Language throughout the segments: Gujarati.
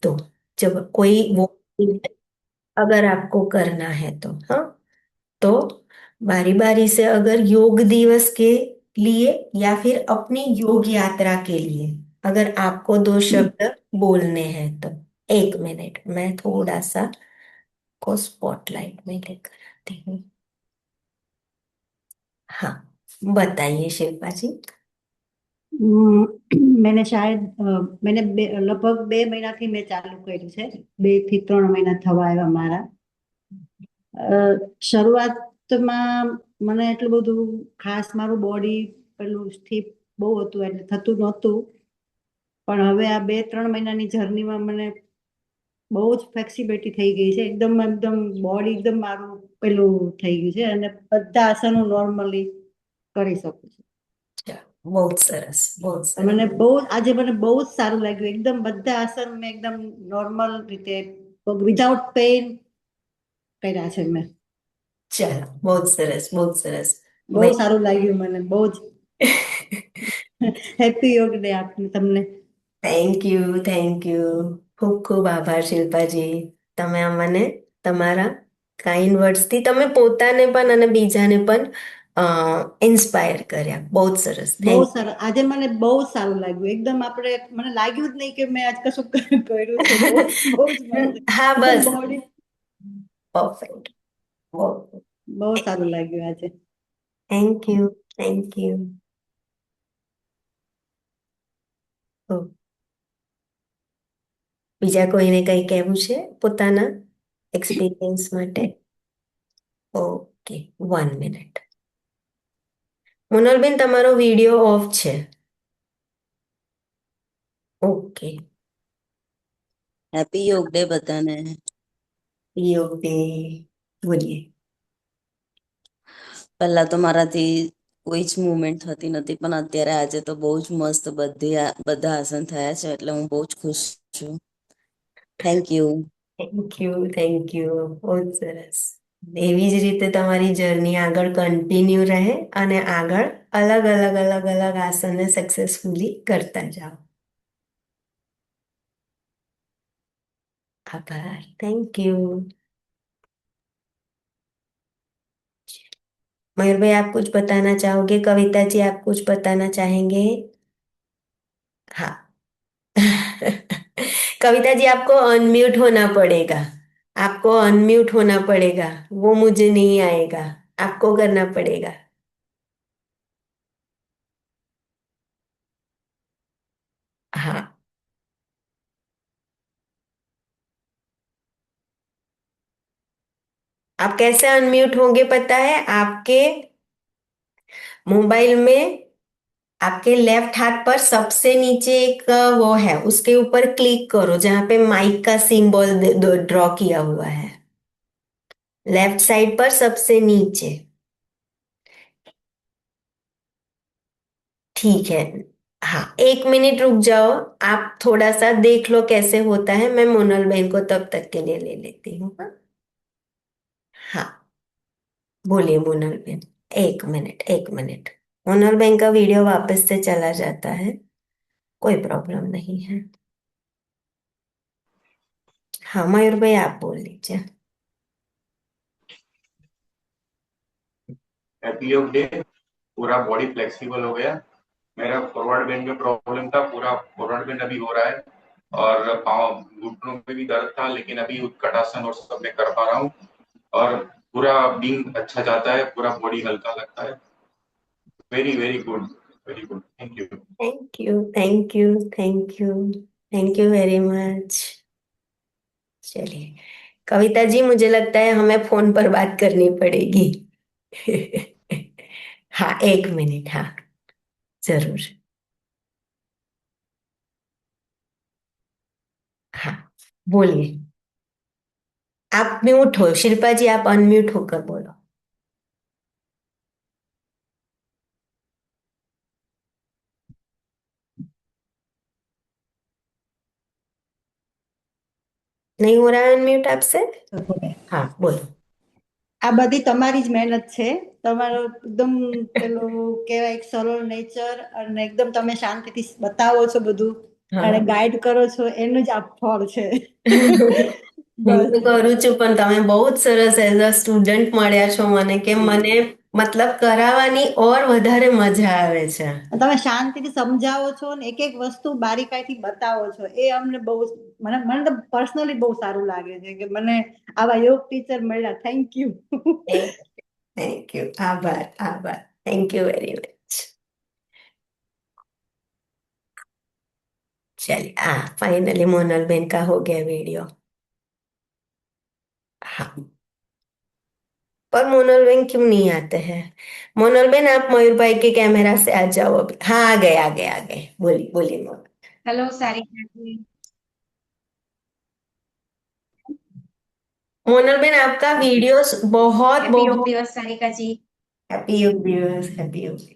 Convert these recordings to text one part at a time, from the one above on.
तो जब कोई वो अगर आपको करना है तो हाँ, तो बारी बारी से अगर योग दिवस के लिए या फिर अपनी योग यात्रा के लिए अगर आपको दो शब्द बोलने हैं तो 1 मिनट मैं थोड़ा सा को स्पॉटलाइट में लेकर आती हूँ। हाँ, बताइए शिल्पा जी। मैंने शायद मैंने લગભગ 2 મહિનાથી મેં ચાલુ કર્યું છે. 2 થી 3 મહિના થવા આવ્યા મારા. શરૂઆતમાં મને એટલું બધું ખાસ મારું બોડી પેલું સ્ટીફ બહુ હતું એટલે થતું નહોતું. પણ હવે આ 2-3 મહિનાની જર્નીમાં મને બહુ જ ફ્લેક્સિબિલિટી થઈ ગઈ છે. એકદમ બોડી એકદમ મારું પેલું થઈ ગયું છે અને બધા આસનો નોર્મલી કરી શકું છું. બહુ જ સરસ, બહુ જ સરસ. મને બહુ જ સારું લાગ્યું. એકદમ બધા આસન મેં એકદમ નોર્મલ રીતે વિધાઉટ પેઇન કર્યા છે મેં. ચાલો, બહુ જ સરસ, બહુ જ સરસ. બહુ સારું લાગ્યું મને, બહુ જ. હેપી યોગ ડે આપને તમને. Thank you, thank you. ખૂબ ખૂબ આભાર શિલ્પાજી. તમે અમને તમારા કાઇન્ડ વર્ડ્સથી તમે પોતાને પણ અને બીજાને પણ ઇન્સ્પાયર કર્યા. બહુ જ સરસ, બહુ થેન્ક. સરસ. આજે મને બહુ સારું લાગ્યું. એકદમ આપણે મને લાગ્યું જ નહીં કે મેં આજ કશું કર્યું છે. બહુ જ મસ્ત. હા, એકદમ બસ બોડી પરફેક્ટ. બહુ સારું લાગ્યું આજે. Thank you, thank you. બીજા કોઈને કંઈ કહેવું છે પોતાના એક્સપિરિયન્સ માટે? Okay, 1 minute. મોનલબેન, તમારો વિડીયો ઓફ છે. ઓકે. હેપી યોગ ડે બધાને. યોગ ડે. બોલીએ. પહેલા તો મારાથી કોઈ જ મુવમેન્ટ થતી નથી, પણ અત્યારે આજે તો બહુ જ મસ્ત બધા આસન થયા છે, એટલે હું બહુ જ ખુશ છું. Thank you. Thank you, thank you. બહુ જ સરસ. એવી જ રીતે તમારી જર્ની આગળ કન્ટિન્યુ રહે અને આગળ અલગ અલગ અલગ અલગ આસનને સક્સેસફુલી કરતા જાઓ. આભાર, થેન્ક યુ. मयूर भाई, आप कुछ बताना चाहोगे? कविता जी, आप कुछ बताना चाहेंगे? हाँ। कविता जी, आपको अनम्यूट होना पड़ेगा. आपको अनम्यूट होना पड़ेगा. वो मुझे नहीं आएगा. आपको करना पड़ेगा. हाँ. आप कैसे अनम्यूट होंगे पता है? आपके मोबाइल में आपके लेफ्ट हाथ पर सबसे नीचे एक वो है, उसके ऊपर क्लिक करो जहां पे माइक का सिंबल ड्रॉ किया हुआ है, लेफ्ट साइड पर सबसे नीचे. ठीक है. हाँ, 1 मिनट रुक जाओ. आप थोड़ा सा देख लो कैसे होता है. मैं मोनल बहन को तब तक के लिए ले लेती हूँ. हाँ. हाँ, बोलिए मोनल बहन. 1 मिनट, 1 मिनट. मोनल बहन का वीडियो वापस से चला जाता है, कोई प्रॉब्लम नहीं है. हाँ मयूर भाई, आप बोल लीजिए. हैप्पी योग डे. पूरा बॉडी फ्लेक्सिबल हो गया. मेरा फॉरवर्ड बेंड में प्रॉब्लम था, पूरा फॉरवर्ड बेंड अभी हो रहा है. और पाँव घुटनों में भी दर्द था, लेकिन अभी उत्कटासन और सब में कर पा रहा हूँ. और पूरा बींग अच्छा जाता है, पूरा बॉडी हल्का लगता है. Very very good, very good. Thank you. Thank you, thank you, thank you. Thank you very much. चलिए कविता जी, मुझे लगता है हमें फोन पर बात करनी पड़ेगी. हाँ, 1 मिनट. हाँ, जरूर. हाँ, बोलिए. आप म्यूट हो शिल्पा जी, आप अनम्यूट होकर बोलो. नहीं हो रहा है अनम्यूट आपसे? हाँ, बोलो. આ બધી તમારી જ મહેનત છે. તમારો એકદમ પેલું કહેવાય એક સરળ નેચર અને એકદમ તમે શાંતિથી બતાવો છો બધું. હા અને ગાઈડ કરો છો એનું જ આ ફળ છે. હું બસ તો કરું છું, પણ તમે બહુ જ સરસ એઝ અ સ્ટુડન્ટ મળ્યા છો મને, કે મને મતલબ કરાવવાની ઓર વધારે મજા આવે છે. તમે શાંતિથી સમજાવો છો ને એક એક વસ્તુ બારીકાઈથી બતાવો છો, એ અમને બહુ મને તો પર્સનલી બહુ સારું લાગે છે કે મને આવા યોગ ટીચર મળ્યા. Thank you. Thank you. આભાર, આભાર. Thank you very much. चलिए, फाइनली मोनल बेन का हो गया वीडियो। हाँ, पर मोनल बेन क्यों नहीं आते हैं? मोनल बेन, आप मयूर भाई के कैमरा से आ जाओ अभी। हाँ, आ गए, आ गए, आ गए। बोलिए, बोलिए मोनल। हेलो सारिका जी। मोनल बेन, आपका वीडियोस बहुत हैप्पी योग बहुत दिवस सारिका जी। हैप्पी योग दिवस, हैप्पी योग दिवस।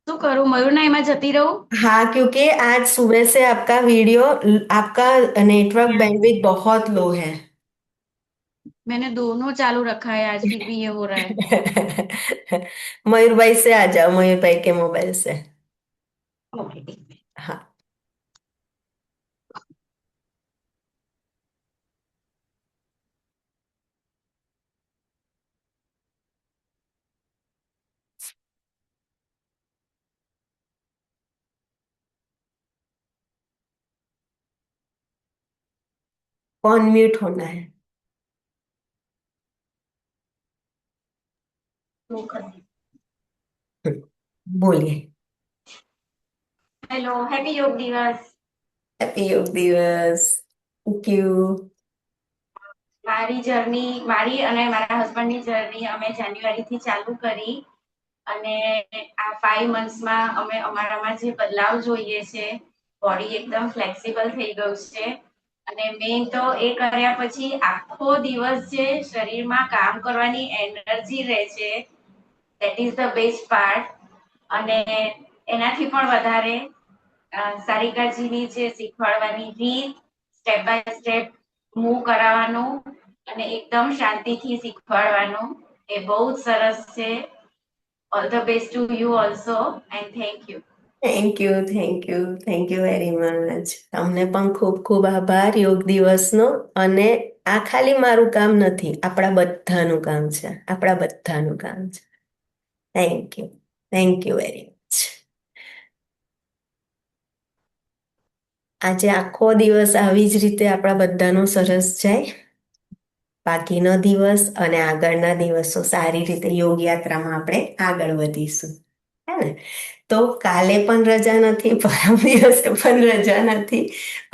શું કરું, મયુરનાઈમાં જતી રહું? हाँ, क्योंकि आज सुबह से आपका वीडियो, आपका नेटवर्क बैंडविड्थ बहुत लो है। मैंने दोनों चालू रखा है आज, फिर भी ये हो रहा है। मयूर भाई से आ जाओ, मयूर भाई के मोबाइल से। ओके। हाँ, ऑन म्यूट होना है। बोलिए। हेलो, हैप्पी योग दिवस। हैप्पी योग दिवस। Thank you. મારી અને મારા હસબન્ડની જર્ની અમે જાન્યુઆરીથી ચાલુ કરી, અને આ 5 મંથ્સમાં અમે અમારામાં જે બદલાવ જોઈએ છે, બોડી એકદમ ફ્લેક્સિબલ થઈ ગયું છે, અને મેઇન તો એ કર્યા પછી આખો દિવસ જે શરીરમાં કામ કરવાની એનર્જી રહે છે, that is the best part. અને એનાથી પણ વધારે સારિકાજીની જે શીખવાડવાની રીત, સ્ટેપ બાય સ્ટેપ મૂવ કરાવવાનું અને એકદમ શાંતિથી શીખવાડવાનું, એ બહુ જ સરસ છે. All the best to you also, and thank you. Thank you, thank you, thank you very much. તમને પણ ખૂબ ખૂબ આભાર યોગ દિવસનો. અને આ ખાલી મારું કામ નથી, આપણા બધાનું કામ છે, આપણા બધાનું કામ છે. Thank you very much. આજે આખો દિવસ આવી જ રીતે આપણા બધાનો સરસ જાય. બાકીનો દિવસ અને આગળના દિવસો સારી રીતે યોગ યાત્રામાં આપણે આગળ વધીશું, હે ને? તો કાલે પણ રજા નથી, પરમ દિવસે પણ રજા નથી,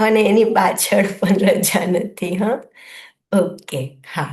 અને એની પાછળ પણ રજા નથી. હા, ઓકે, હા.